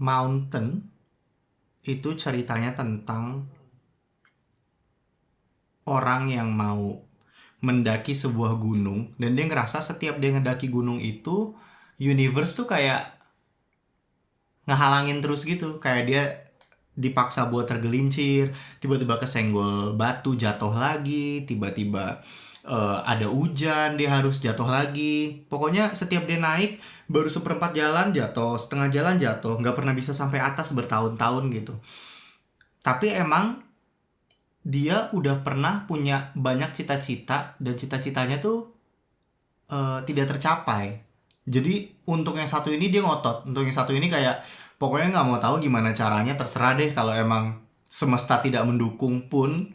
Mountain itu ceritanya tentang orang yang mau mendaki sebuah gunung dan dia ngerasa setiap dia ngedaki gunung itu universe tuh kayak ngehalangin terus gitu, kayak dia dipaksa buat tergelincir, tiba-tiba kesenggol batu jatuh lagi, tiba-tiba ada hujan dia harus jatuh lagi. Pokoknya setiap dia naik baru seperempat jalan jatuh, setengah jalan jatuh, nggak pernah bisa sampai atas bertahun-tahun gitu. Tapi emang dia udah pernah punya banyak cita-cita dan cita-citanya tuh tidak tercapai. Jadi untuk yang satu ini dia ngotot, untuk yang satu ini kayak pokoknya nggak mau tahu gimana caranya, terserah deh, kalau emang semesta tidak mendukung pun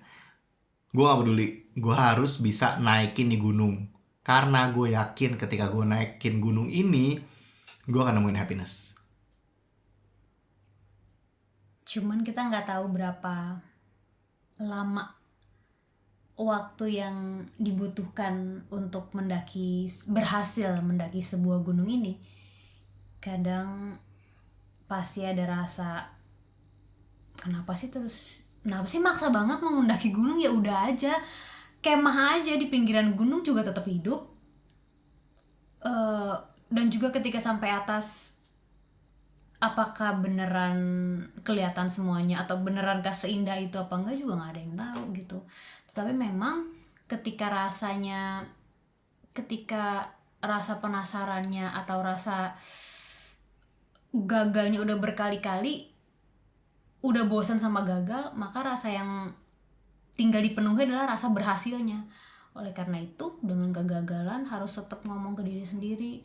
gue nggak peduli, gue harus bisa naikin nih gunung karena gue yakin ketika gue naikin gunung ini gue akan nemuin happiness. Cuman kita nggak tahu berapa lama waktu yang dibutuhkan untuk berhasil mendaki sebuah gunung ini. Kadang pasti ada rasa kenapa sih maksa banget mau mendaki gunung, ya udah aja kemah aja di pinggiran gunung juga tetap hidup. Dan juga ketika sampai atas, apakah beneran kelihatan semuanya atau beneran seindah itu apa enggak juga nggak ada yang tahu gitu. Tapi memang ketika rasa penasarannya atau rasa gagalnya udah berkali-kali, udah bosan sama gagal, maka rasa yang tinggal dipenuhi adalah rasa berhasilnya. Oleh karena itu, dengan kegagalan harus tetap ngomong ke diri sendiri,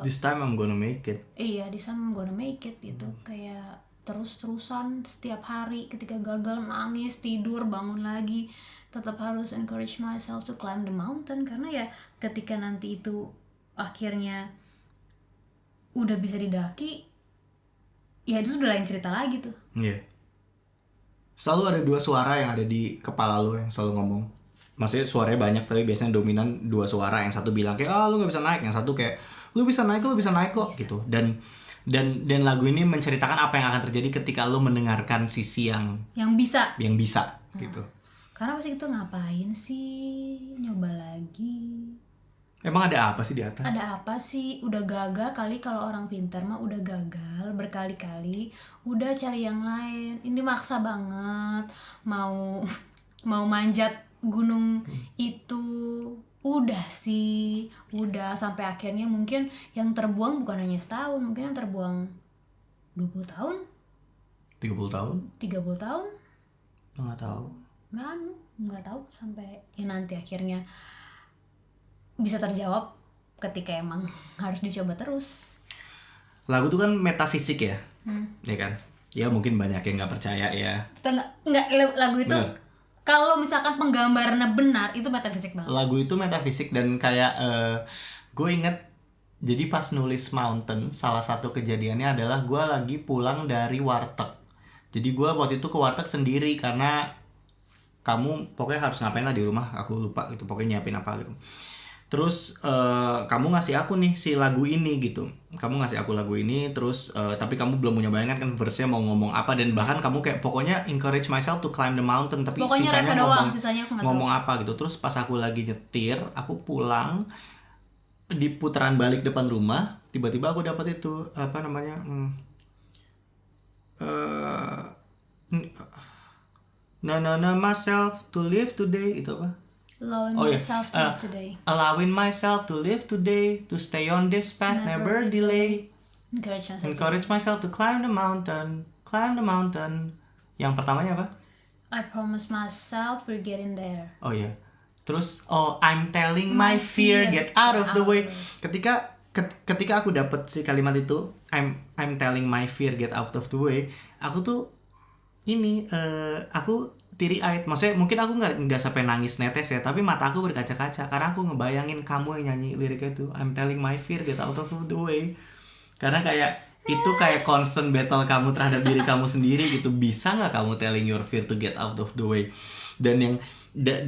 This time I'm gonna make it. iya, this time I'm gonna make it gitu. Kayak terus-terusan setiap hari ketika gagal nangis, tidur, bangun lagi, tetap harus encourage myself to climb the mountain. Karena ya ketika nanti itu akhirnya udah bisa didaki, ya itu sudah lain cerita lagi tuh. Iya. Yeah. Selalu ada dua suara yang ada di kepala lo yang selalu ngomong. Maksudnya suaranya banyak tapi biasanya dominan dua suara. Yang satu bilang kayak lu nggak bisa naik, yang satu kayak lu bisa naik kok Bisa. gitu. Dan lagu ini menceritakan apa yang akan terjadi ketika lu mendengarkan sisi yang bisa gitu. Karena pasti itu ngapain sih nyoba lagi, Emang ada apa sih di atas? ada apa sih, udah gagal kali. Kalau orang pintar mah udah gagal berkali-kali, udah cari yang lain. Ini maksa banget mau manjat gunung itu. Udah sampai akhirnya mungkin yang terbuang bukan hanya setahun, mungkin yang terbuang 20 tahun, 30 tahun? 30 tahun, Nggak tahu. sampai ya nanti akhirnya bisa terjawab ketika emang harus dicoba terus. Lagu tuh kan metafisik ya, ya kan? Ya mungkin banyak yang nggak percaya ya. Enggak, lagu itu Bener. kalau misalkan penggambarannya benar itu metafisik banget. Lagu itu metafisik dan kayak gue inget, jadi pas nulis Mountain salah satu kejadiannya adalah gue lagi pulang dari warteg. Jadi gue waktu itu ke warteg sendiri karena kamu pokoknya harus ngapain lah di rumah, aku lupa gitu, pokoknya nyiapin apa gitu. Terus kamu ngasih aku nih si lagu ini gitu, kamu ngasih aku lagu ini terus tapi kamu belum punya bayangan kan verse-nya mau ngomong apa, dan bahkan kamu kayak pokoknya encourage myself to climb the mountain, tapi Pokoknya sisanya refnya doang, ngomong sisanya aku nggak ngomong apa gitu. Terus pas aku lagi nyetir, aku pulang di putaran balik depan rumah, tiba-tiba aku dapat itu apa namanya no myself to live today, itu apa? Allowing Oh, myself to yeah. live today. Allowing myself to live today, to stay on this path, never delay. Encourage myself to climb the mountain. Yang pertamanya apa? I promise myself we're getting there. Oh iya. Terus I'm telling my fear get out of the way. Ketika aku dapat si kalimat itu, I'm telling my fear get out of the way, aku tuh ini aku teary-eyed. Maksudnya mungkin aku nggak sampai nangis netes ya, tapi mata aku berkaca-kaca karena aku ngebayangin kamu yang nyanyi liriknya itu, I'm telling my fear get out of the way. Karena kayak itu kayak constant battle kamu terhadap diri kamu sendiri gitu. Bisa nggak kamu telling your fear to get out of the way? Dan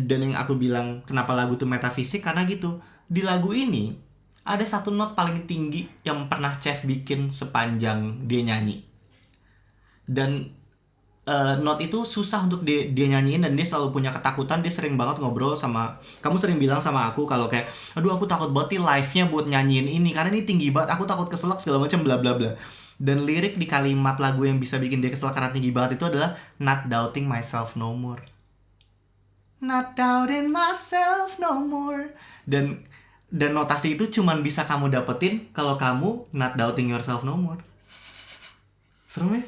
yang aku bilang kenapa lagu itu metafisik, karena gitu, di lagu ini ada satu not paling tinggi yang pernah Chef bikin sepanjang dia nyanyi. Dan not itu susah untuk dia nyanyiin, dan dia selalu punya ketakutan. Dia sering banget ngobrol sama kamu, sering bilang sama aku kalau kayak, aduh aku takut banget nih live-nya buat nyanyiin ini karena ini tinggi banget, aku takut keselak segala macam bla bla bla. Dan lirik di kalimat lagu yang bisa bikin dia keselak karena tinggi banget itu adalah not doubting myself no more. Not doubting myself no more. Dan notasi itu cuman bisa kamu dapetin kalau kamu not doubting yourself no more. Serem ya?